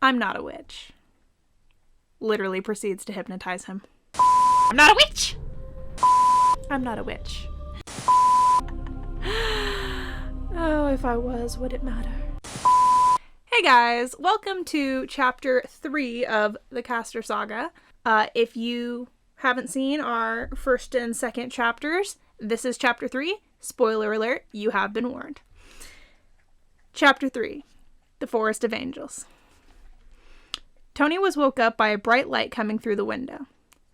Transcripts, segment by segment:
I'm not a witch. Literally proceeds to hypnotize him. I'm not a witch! I'm not a witch. Oh, if I was, would it matter? Hey guys, welcome to chapter 3 of the Castor Saga. If you haven't seen our first and second chapters, this is chapter 3. Spoiler alert, you have been warned. Chapter 3, The Forest of Angels. Tony was woke up by a bright light coming through the window.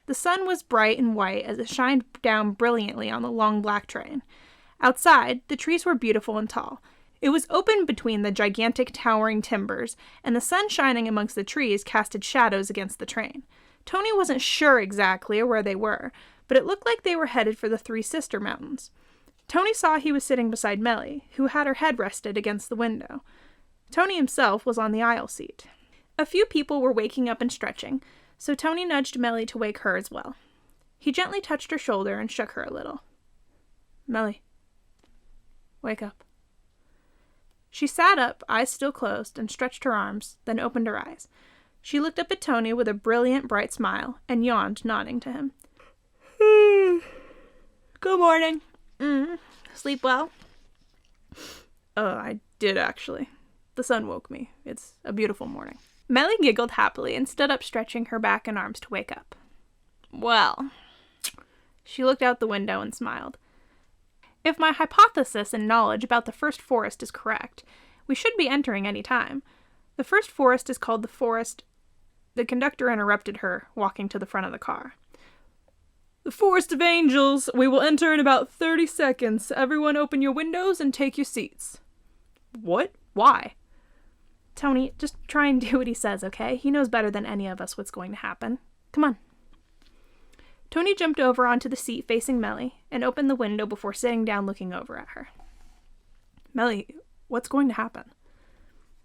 The sun was bright and white as it shined down brilliantly on the long black train. Outside, the trees were beautiful and tall. It was open between the gigantic towering timbers, and the sun shining amongst the trees casted shadows against the train. Tony wasn't sure exactly where they were, but it looked like they were headed for the Three Sister Mountains. Tony saw he was sitting beside Meli, who had her head rested against the window. Tony himself was on the aisle seat. A few people were waking up and stretching, so Tony nudged Meli to wake her as well. He gently touched her shoulder and shook her a little. Meli, wake up. She sat up, eyes still closed, and stretched her arms, then opened her eyes. She looked up at Tony with a brilliant, bright smile, and yawned, nodding to him. Good morning. Sleep well? I did, actually. The sun woke me. It's a beautiful morning. Meli giggled happily and stood up, stretching her back and arms to wake up. Well, she looked out the window and smiled. If my hypothesis and knowledge about the first forest is correct, we should be entering any time. The first forest is called the forest... The conductor interrupted her, walking to the front of the car. The Forest of Angels. We will enter in about 30 seconds. Everyone open your windows and take your seats. What? Why? Tony, just try and do what he says, okay? He knows better than any of us what's going to happen. Come on. Tony jumped over onto the seat facing Meli and opened the window before sitting down looking over at her. Meli, what's going to happen?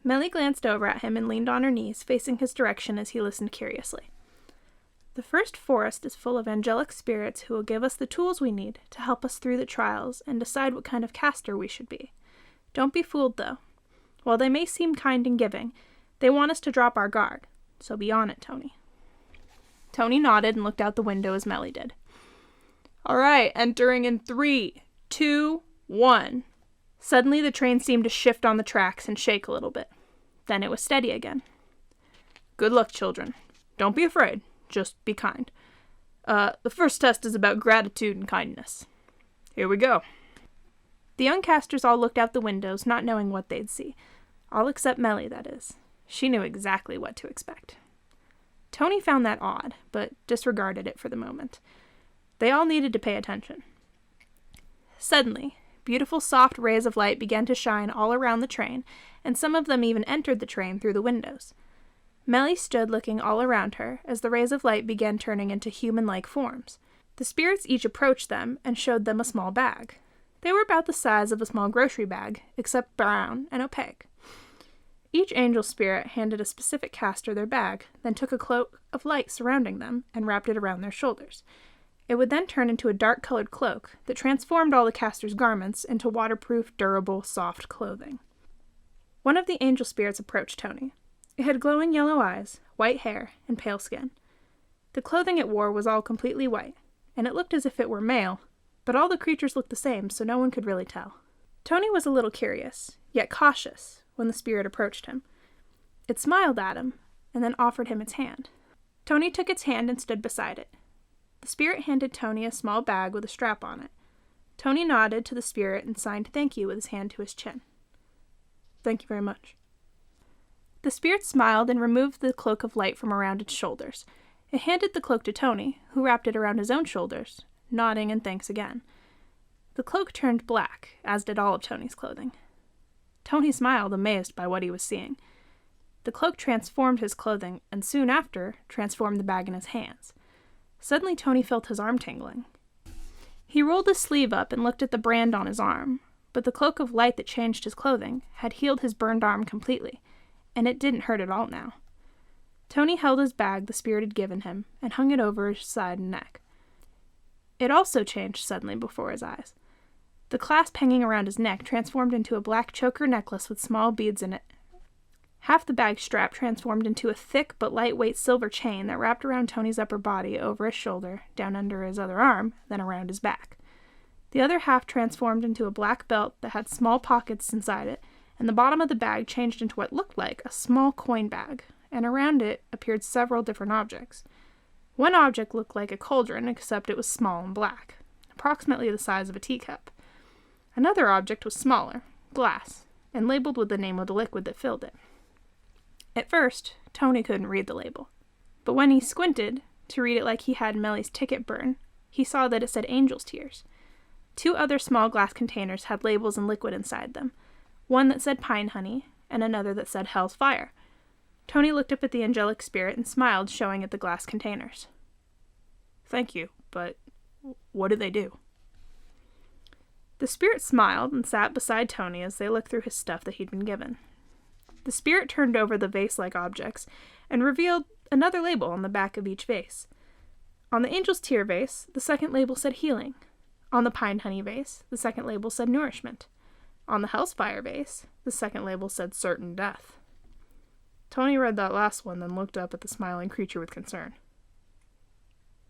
Meli glanced over at him and leaned on her knees, facing his direction as he listened curiously. The first forest is full of angelic spirits who will give us the tools we need to help us through the trials and decide what kind of caster we should be. Don't be fooled, though. While they may seem kind and giving, they want us to drop our guard, so be on it, Tony. Tony nodded and looked out the window as Meli did. All right, entering in 3, 2, 1. Suddenly the train seemed to shift on the tracks and shake a little bit. Then it was steady again. Good luck, children. Don't be afraid. Just be kind. The first test is about gratitude and kindness. Here we go. The young casters all looked out the windows, not knowing what they'd see. All except Meli, that is. She knew exactly what to expect. Tony found that odd, but disregarded it for the moment. They all needed to pay attention. Suddenly, beautiful soft rays of light began to shine all around the train, and some of them even entered the train through the windows. Meli stood looking all around her as the rays of light began turning into human-like forms. The spirits each approached them and showed them a small bag. They were about the size of a small grocery bag, except brown and opaque. Each angel spirit handed a specific caster their bag, then took a cloak of light surrounding them and wrapped it around their shoulders. It would then turn into a dark-colored cloak that transformed all the casters' garments into waterproof, durable, soft clothing. One of the angel spirits approached Tony. It had glowing yellow eyes, white hair, and pale skin. The clothing it wore was all completely white, and it looked as if it were male, but all the creatures looked the same, so no one could really tell. Tony was a little curious, yet cautious, when the spirit approached him. It smiled at him, and then offered him its hand. Tony took its hand and stood beside it. The spirit handed Tony a small bag with a strap on it. Tony nodded to the spirit and signed thank you with his hand to his chin. Thank you very much. The spirit smiled and removed the cloak of light from around its shoulders. It handed the cloak to Tony, who wrapped it around his own shoulders, nodding and thanks again. The cloak turned black, as did all of Tony's clothing. Tony smiled, amazed by what he was seeing. The cloak transformed his clothing, and soon after, transformed the bag in his hands. Suddenly Tony felt his arm tingling. He rolled his sleeve up and looked at the brand on his arm, but the cloak of light that changed his clothing had healed his burned arm completely, and it didn't hurt at all now. Tony held his bag the spirit had given him and hung it over his side and neck. It also changed suddenly before his eyes. The clasp hanging around his neck transformed into a black choker necklace with small beads in it. Half the bag strap transformed into a thick but lightweight silver chain that wrapped around Tony's upper body, over his shoulder, down under his other arm, then around his back. The other half transformed into a black belt that had small pockets inside it, and the bottom of the bag changed into what looked like a small coin bag, and around it appeared several different objects. One object looked like a cauldron, except it was small and black, approximately the size of a teacup. Another object was smaller, glass, and labeled with the name of the liquid that filled it. At first, Tony couldn't read the label, but when he squinted to read it like he had Meli's ticket burn, he saw that it said Angel's Tears. 2 other small glass containers had labels and liquid inside them, one that said Pine Honey, and another that said Hell's Fire. Tony looked up at the angelic spirit and smiled, showing it the glass containers. "Thank you, but what do they do?" The spirit smiled and sat beside Tony as they looked through his stuff that he'd been given. The spirit turned over the vase-like objects and revealed another label on the back of each vase. On the Angel's Tear vase, the second label said Healing. On the Pine Honey vase, the second label said Nourishment. On the Hell's Fire vase, the second label said Certain Death. Tony read that last one, then looked up at the smiling creature with concern.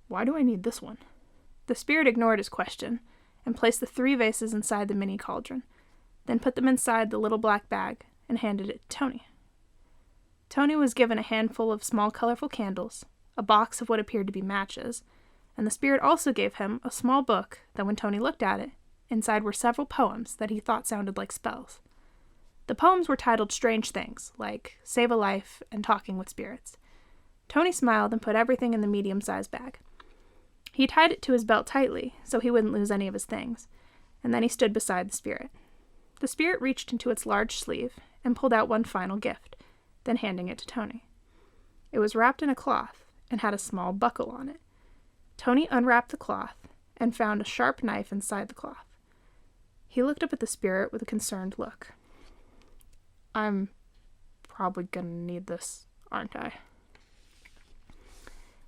"Why do I need this one?" The spirit ignored his question and placed the 3 vases inside the mini cauldron, then put them inside the little black bag and handed it to Tony. Tony was given a handful of small colorful candles, a box of what appeared to be matches, and the spirit also gave him a small book that, when Tony looked at it, inside were several poems that he thought sounded like spells. The poems were titled strange things, like Save a Life and Talking with Spirits. Tony smiled and put everything in the medium-sized bag. He tied it to his belt tightly so he wouldn't lose any of his things, and then he stood beside the spirit. The spirit reached into its large sleeve and pulled out one final gift, then handing it to Tony. It was wrapped in a cloth and had a small buckle on it. Tony unwrapped the cloth and found a sharp knife inside the cloth. He looked up at the spirit with a concerned look. "I'm probably gonna need this, aren't I?"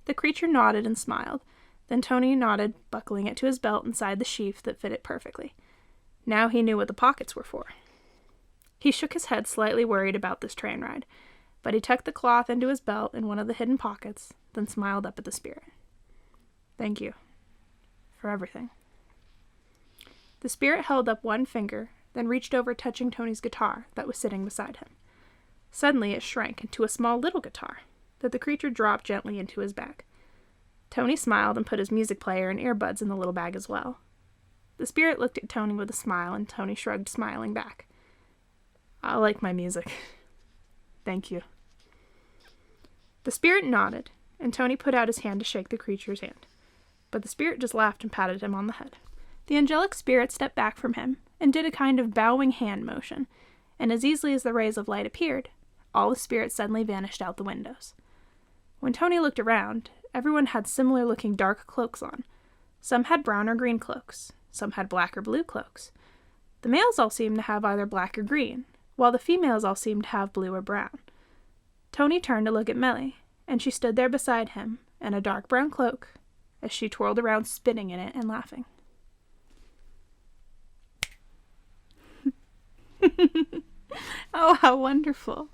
The creature nodded and smiled. Then Tony nodded, buckling it to his belt inside the sheath that fit it perfectly. Now he knew what the pockets were for. He shook his head, slightly worried about this train ride, but he tucked the cloth into his belt in one of the hidden pockets, then smiled up at the spirit. "Thank you for everything." The spirit held up one finger, then reached over, touching Tony's guitar that was sitting beside him. Suddenly it shrank into a small little guitar that the creature dropped gently into his bag. Tony smiled and put his music player and earbuds in the little bag as well. The spirit looked at Tony with a smile, and Tony shrugged, smiling back. "I like my music. Thank you." The spirit nodded, and Tony put out his hand to shake the creature's hand. But the spirit just laughed and patted him on the head. The angelic spirit stepped back from him and did a kind of bowing hand motion, and as easily as the rays of light appeared, all the spirits suddenly vanished out the windows. When Tony looked around, everyone had similar-looking dark cloaks on. Some had brown or green cloaks. Some had black or blue cloaks. The males all seemed to have either black or green, while the females all seemed to have blue or brown. Tony turned to look at Meli, and she stood there beside him in a dark brown cloak as she twirled around, spinning in it and laughing. "Oh, how wonderful."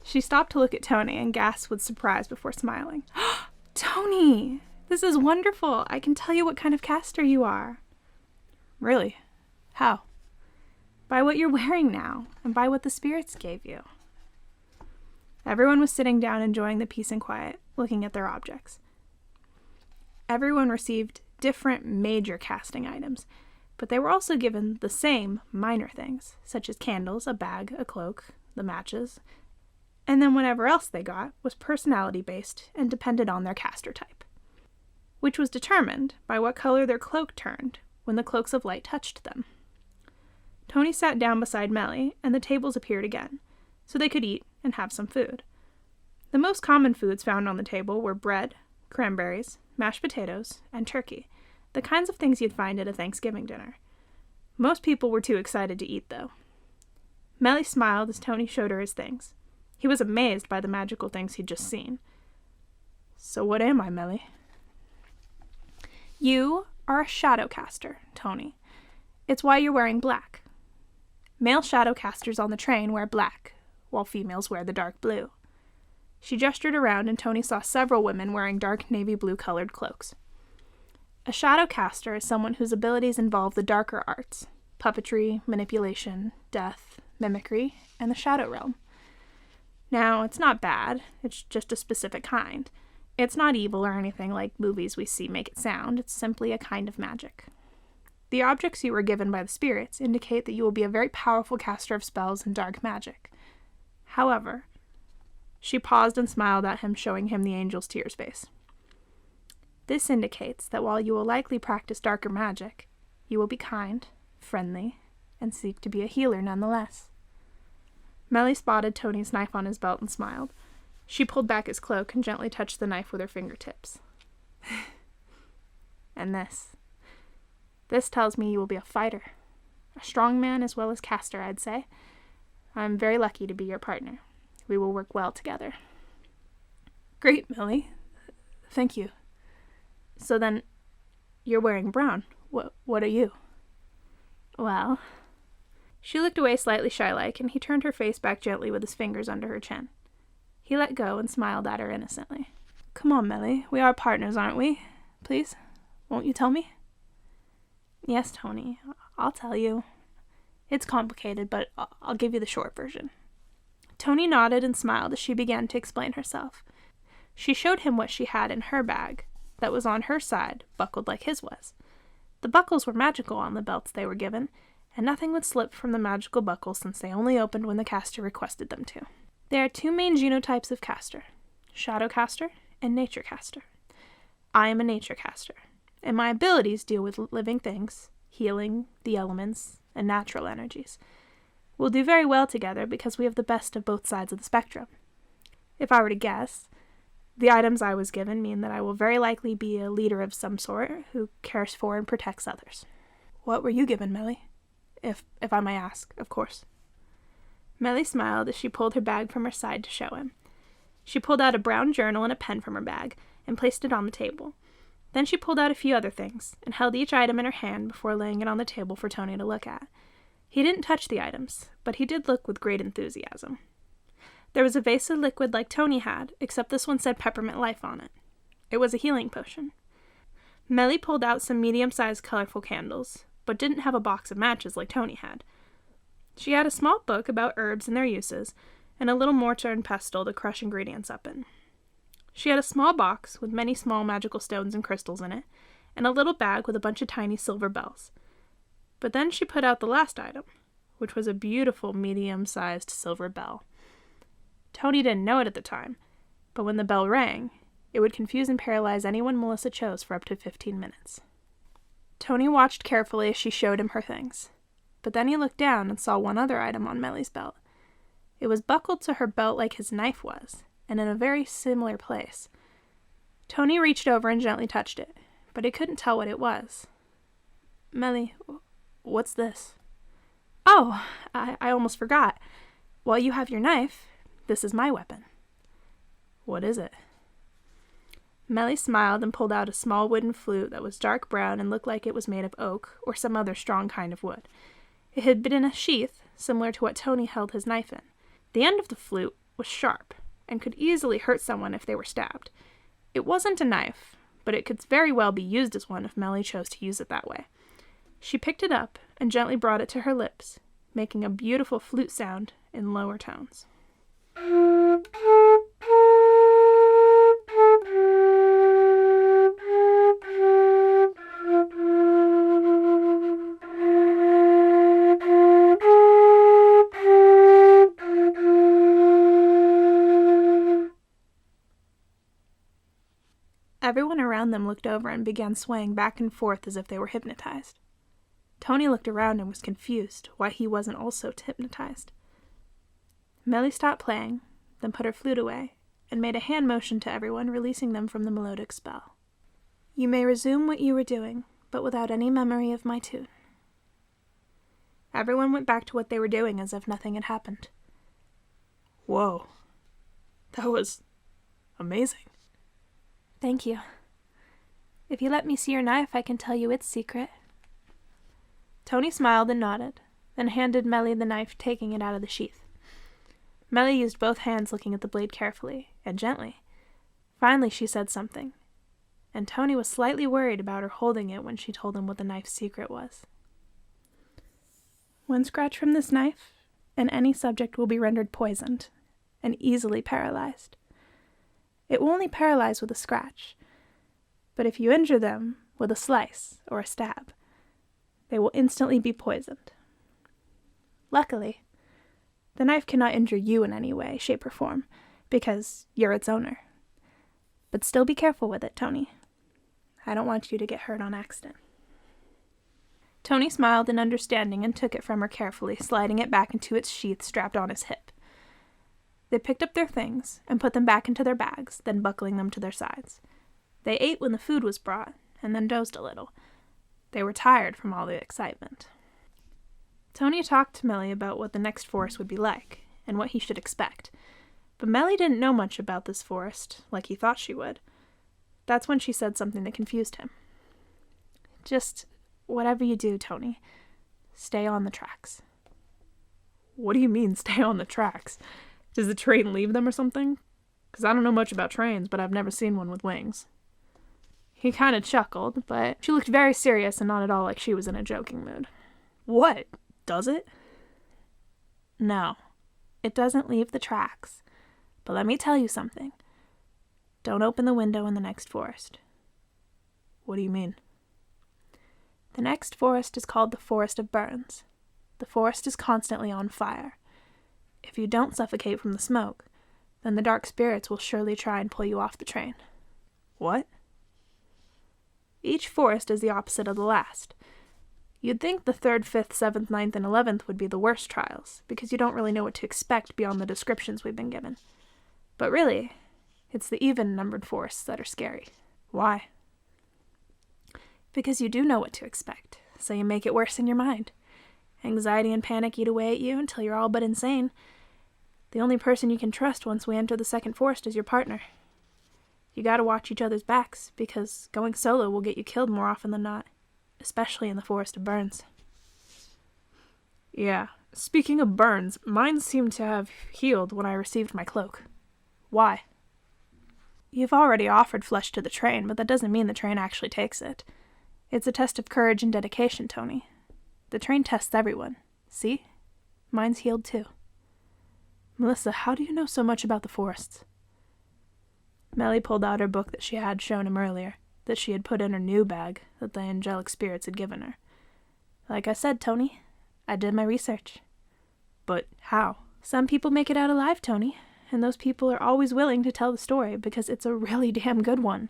She stopped to look at Tony and gasped with surprise before smiling. "Tony, this is wonderful. I can tell you what kind of caster you are." "Really? How?" "By what you're wearing now, and by what the spirits gave you." Everyone was sitting down, enjoying the peace and quiet, looking at their objects. Everyone received different major casting items, but they were also given the same minor things, such as candles, a bag, a cloak, the matches, and then whatever else they got was personality-based and depended on their caster type, which was determined by what color their cloak turned when the cloaks of light touched them. Tony sat down beside Meli, and the tables appeared again, so they could eat and have some food. The most common foods found on the table were bread, cranberries, mashed potatoes, and turkey, the kinds of things you'd find at a Thanksgiving dinner. Most people were too excited to eat, though. Meli smiled as Tony showed her his things. He was amazed by the magical things he'd just seen. "So what am I, Meli?" "You are a shadow caster, Tony. It's why you're wearing black. Male shadow casters on the train wear black, while females wear the dark blue. She gestured around, and Tony saw several women wearing dark navy blue-colored cloaks. A shadow caster is someone whose abilities involve the darker arts: puppetry, manipulation, death, mimicry, and the shadow realm. Now, it's not bad, it's just a specific kind. It's not evil or anything like movies we see make it sound, it's simply a kind of magic. The objects you were given by the spirits indicate that you will be a very powerful caster of spells and dark magic. However, she paused and smiled at him, showing him the angel's tears face. This indicates that while you will likely practice darker magic, you will be kind, friendly, and seek to be a healer nonetheless. Meli spotted Tony's knife on his belt and smiled. She pulled back his cloak and gently touched the knife with her fingertips. And this tells me you will be a fighter. A strong man as well as caster, I'd say. I'm very lucky to be your partner. We will work well together. Great, Meli. Thank you. So then, you're wearing brown. What are you? Well... She looked away slightly shy-like, and he turned her face back gently with his fingers under her chin. He let go and smiled at her innocently. Come on, Meli. We are partners, aren't we? Please, won't you tell me? Yes, Tony. I'll tell you. It's complicated, but I'll give you the short version. Tony nodded and smiled as she began to explain herself. She showed him what she had in her bag, that was on her side, buckled like his was. The buckles were magical on the belts they were given, and nothing would slip from the magical buckles since they only opened when the caster requested them to. There are two main genotypes of caster, shadow caster and nature caster. I am a nature caster, and my abilities deal with living things, healing, the elements, and natural energies. We'll do very well together because we have the best of both sides of the spectrum. If I were to guess, the items I was given mean that I will very likely be a leader of some sort who cares for and protects others. What were you given, Meli? If I may ask, of course. Meli smiled as she pulled her bag from her side to show him. She pulled out a brown journal and a pen from her bag and placed it on the table. Then she pulled out a few other things and held each item in her hand before laying it on the table for Tony to look at. He didn't touch the items, but he did look with great enthusiasm. There was a vase of liquid like Tony had, except this one said Peppermint Life on it. It was a healing potion. Meli pulled out some medium-sized colorful candles, but didn't have a box of matches like Tony had. She had a small book about herbs and their uses, and a little mortar and pestle to crush ingredients up in. She had a small box with many small magical stones and crystals in it, and a little bag with a bunch of tiny silver bells. But then she put out the last item, which was a beautiful medium-sized silver bell. Tony didn't know it at the time, but when the bell rang, it would confuse and paralyze anyone Melissa chose for up to 15 minutes. Tony watched carefully as she showed him her things, but then he looked down and saw one other item on Meli's belt. It was buckled to her belt like his knife was, and in a very similar place. Tony reached over and gently touched it, but he couldn't tell what it was. Meli, what's this? Oh, I almost forgot. While you have your knife, this is my weapon. What is it? Meli smiled and pulled out a small wooden flute that was dark brown and looked like it was made of oak or some other strong kind of wood. It had been in a sheath, similar to what Tony held his knife in. The end of the flute was sharp and could easily hurt someone if they were stabbed. It wasn't a knife, but it could very well be used as one if Meli chose to use it that way. She picked it up and gently brought it to her lips, making a beautiful flute sound in lower tones. Everyone around them looked over and began swaying back and forth as if they were hypnotized. Tony looked around and was confused why he wasn't also hypnotized. Meli stopped playing, then put her flute away, and made a hand motion to everyone, releasing them from the melodic spell. You may resume what you were doing, but without any memory of my tune. Everyone went back to what they were doing as if nothing had happened. Whoa. That was amazing. Thank you. If you let me see your knife, I can tell you its secret. Tony smiled and nodded, then handed Meli the knife, taking it out of the sheath. Meli used both hands looking at the blade carefully and gently. Finally she said something, and Tony was slightly worried about her holding it when she told him what the knife's secret was. One scratch from this knife, and any subject will be rendered poisoned and easily paralyzed. It will only paralyze with a scratch, but if you injure them with a slice or a stab, they will instantly be poisoned. Luckily, the knife cannot injure you in any way, shape, or form, because you're its owner. But still be careful with it, Tony. I don't want you to get hurt on accident. Tony smiled in understanding and took it from her carefully, sliding it back into its sheath strapped on his hip. They picked up their things and put them back into their bags, then buckling them to their sides. They ate when the food was brought, and then dozed a little. They were tired from all the excitement. Tony talked to Meli about what the next forest would be like, and what he should expect. But Meli didn't know much about this forest, like he thought she would. That's when she said something that confused him. Just whatever you do, Tony, stay on the tracks. What do you mean, stay on the tracks? Does the train leave them or something? Because I don't know much about trains, but I've never seen one with wings. He kind of chuckled, but she looked very serious and not at all like she was in a joking mood. What? Does it? No, it doesn't leave the tracks. But let me tell you something. Don't open the window in the next forest. What do you mean? The next forest is called the Forest of Burns. The forest is constantly on fire. If you don't suffocate from the smoke, then the dark spirits will surely try and pull you off the train. What? Each forest is the opposite of the last. You'd think the 3rd, 5th, 7th, 9th, and 11th would be the worst trials, because you don't really know what to expect beyond the descriptions we've been given. But really, it's the even-numbered forests that are scary. Why? Because you do know what to expect, so you make it worse in your mind. Anxiety and panic eat away at you until you're all but insane. The only person you can trust once we enter the 2nd forest is your partner. You gotta watch each other's backs, because going solo will get you killed more often than not, especially in the Forest of Burns. Yeah, speaking of burns, mine seemed to have healed when I received my cloak. Why? You've already offered flesh to the train, but that doesn't mean the train actually takes it. It's a test of courage and dedication, Tony. The train tests everyone. See? Mine's healed too. Melissa, how do you know so much about the forests? Meli pulled out her book that she had shown him earlier, that she had put in her new bag that the angelic spirits had given her. Like I said, Tony, I did my research. But how? Some people make it out alive, Tony, and those people are always willing to tell the story because it's a really damn good one.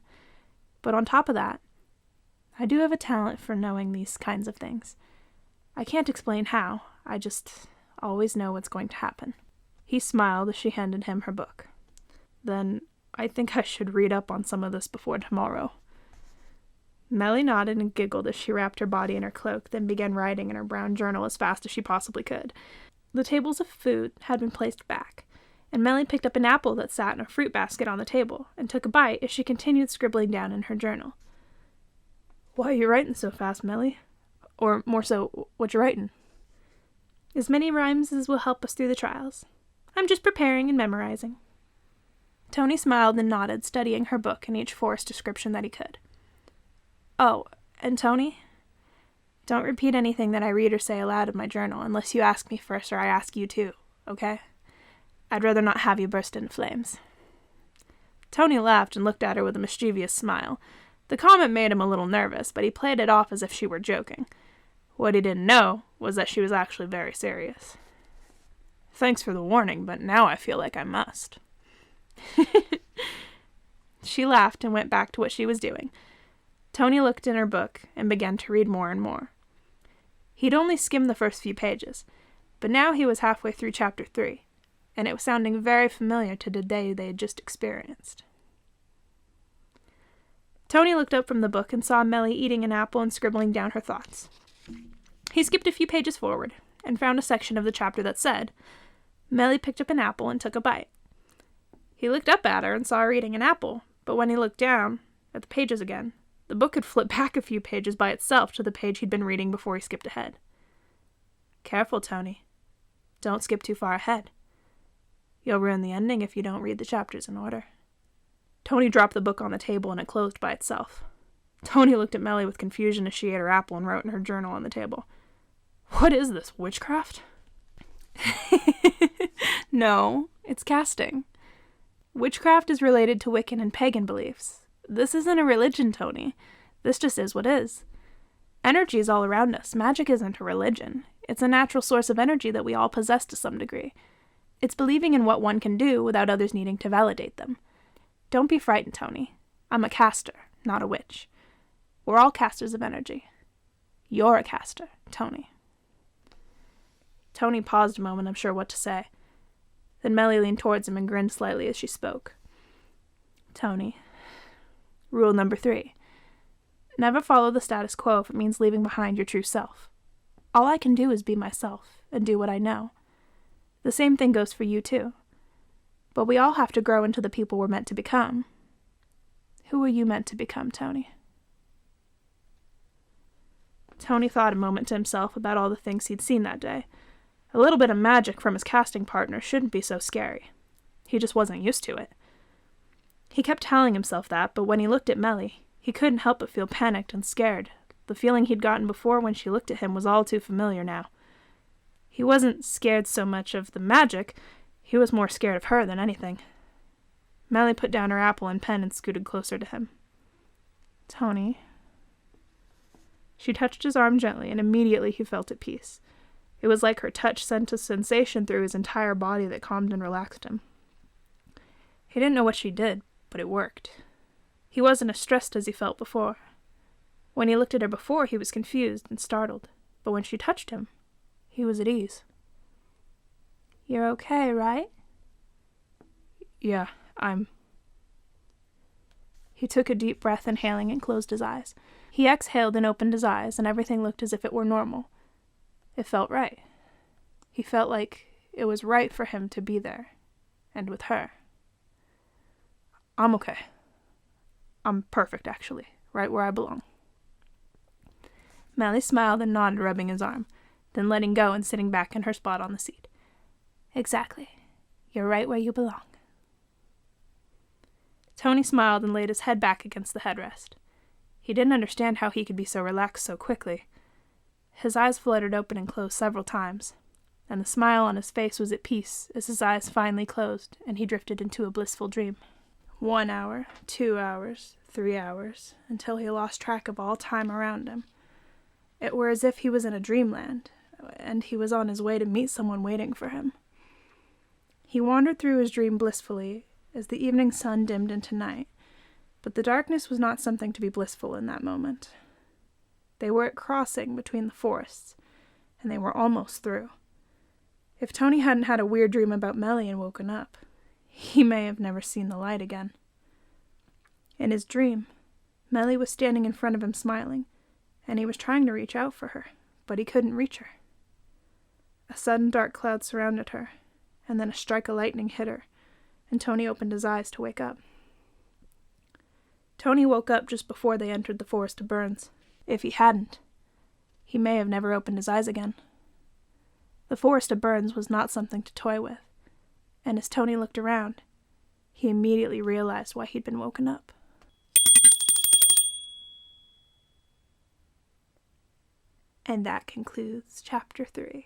But on top of that, I do have a talent for knowing these kinds of things. I can't explain how, I just always know what's going to happen. He smiled as she handed him her book. Then I think I should read up on some of this before tomorrow. Meli nodded and giggled as she wrapped her body in her cloak, then began writing in her brown journal as fast as she possibly could. The tables of food had been placed back, and Meli picked up an apple that sat in a fruit basket on the table and took a bite as she continued scribbling down in her journal. Why are you writing so fast, Meli? Or more so, what you writing? As many rhymes as will help us through the trials. I'm just preparing and memorizing. Tony smiled and nodded, studying her book and each forest description that he could. Oh, and Tony, don't repeat anything that I read or say aloud in my journal unless you ask me first or I ask you too, okay? I'd rather not have you burst into flames. Tony laughed and looked at her with a mischievous smile. The comment made him a little nervous, but he played it off as if she were joking. What he didn't know was that she was actually very serious. Thanks for the warning, but now I feel like I must. She laughed and went back to what she was doing. Tony looked in her book and began to read more and more. He'd only skimmed the first few pages, but now he was halfway through chapter 3, and it was sounding very familiar to the day they had just experienced. Tony looked up from the book and saw Meli eating an apple and scribbling down her thoughts. He skipped a few pages forward and found a section of the chapter that said, Meli picked up an apple and took a bite. He looked up at her and saw her eating an apple, but when he looked down at the pages again, the book had flipped back a few pages by itself to the page he'd been reading before he skipped ahead. Careful, Tony. Don't skip too far ahead. You'll ruin the ending if you don't read the chapters in order. Tony dropped the book on the table and it closed by itself. Tony looked at Meli with confusion as she ate her apple and wrote in her journal on the table. What is this, witchcraft? No, it's casting. Witchcraft is related to Wiccan and pagan beliefs. This isn't a religion, Tony. This just is what is. Energy is all around us. Magic isn't a religion. It's a natural source of energy that we all possess to some degree. It's believing in what one can do without others needing to validate them. Don't be frightened, Tony. I'm a caster, not a witch. We're all casters of energy. You're a caster, Tony. Tony paused a moment, unsure what to say. Then Meli leaned towards him and grinned slightly as she spoke. Tony, rule number 3. Never follow the status quo if it means leaving behind your true self. All I can do is be myself and do what I know. The same thing goes for you, too. But we all have to grow into the people we're meant to become. Who are you meant to become, Tony? Tony thought a moment to himself about all the things he'd seen that day. A little bit of magic from his casting partner shouldn't be so scary. He just wasn't used to it. He kept telling himself that, but when he looked at Meli, he couldn't help but feel panicked and scared. The feeling he'd gotten before when she looked at him was all too familiar now. He wasn't scared so much of the magic, he was more scared of her than anything. Meli put down her apple and pen and scooted closer to him. Tony. She touched his arm gently, and immediately he felt at peace. It was like her touch sent a sensation through his entire body that calmed and relaxed him. He didn't know what she did, but it worked. He wasn't as stressed as he felt before. When he looked at her before, he was confused and startled, but when she touched him, he was at ease. You're okay, right? Yeah, He took a deep breath, inhaling, and closed his eyes. He exhaled and opened his eyes, and everything looked as if it were normal. It felt right. He felt like it was right for him to be there, and with her. I'm okay. I'm perfect, actually, right where I belong. Meli smiled and nodded, rubbing his arm, then letting go and sitting back in her spot on the seat. Exactly. You're right where you belong. Tony smiled and laid his head back against the headrest. He didn't understand how he could be so relaxed so quickly. His eyes fluttered open and closed several times, and the smile on his face was at peace as his eyes finally closed and he drifted into a blissful dream. 1 hour, 2 hours, 3 hours, until he lost track of all time around him. It were as if he was in a dreamland, and he was on his way to meet someone waiting for him. He wandered through his dream blissfully as the evening sun dimmed into night, but the darkness was not something to be blissful in that moment. They were at crossing between the forests, and they were almost through. If Tony hadn't had a weird dream about Meli and woken up, he may have never seen the light again. In his dream, Meli was standing in front of him smiling, and he was trying to reach out for her, but he couldn't reach her. A sudden dark cloud surrounded her, and then a strike of lightning hit her, and Tony opened his eyes to wake up. Tony woke up just before they entered the Forest of Burns. If he hadn't, he may have never opened his eyes again. The Forest of Burns was not something to toy with, and as Tony looked around, he immediately realized why he'd been woken up. And that concludes Chapter 3.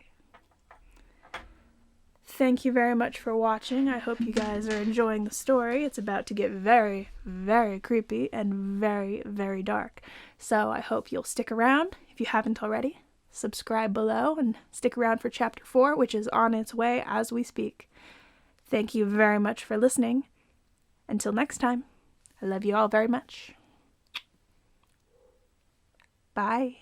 Thank you very much for watching. I hope you guys are enjoying the story. It's about to get very, very creepy and very, very dark. So I hope you'll stick around if you haven't already. Subscribe below and stick around for Chapter 4, which is on its way as we speak. Thank you very much for listening. Until next time, I love you all very much. Bye.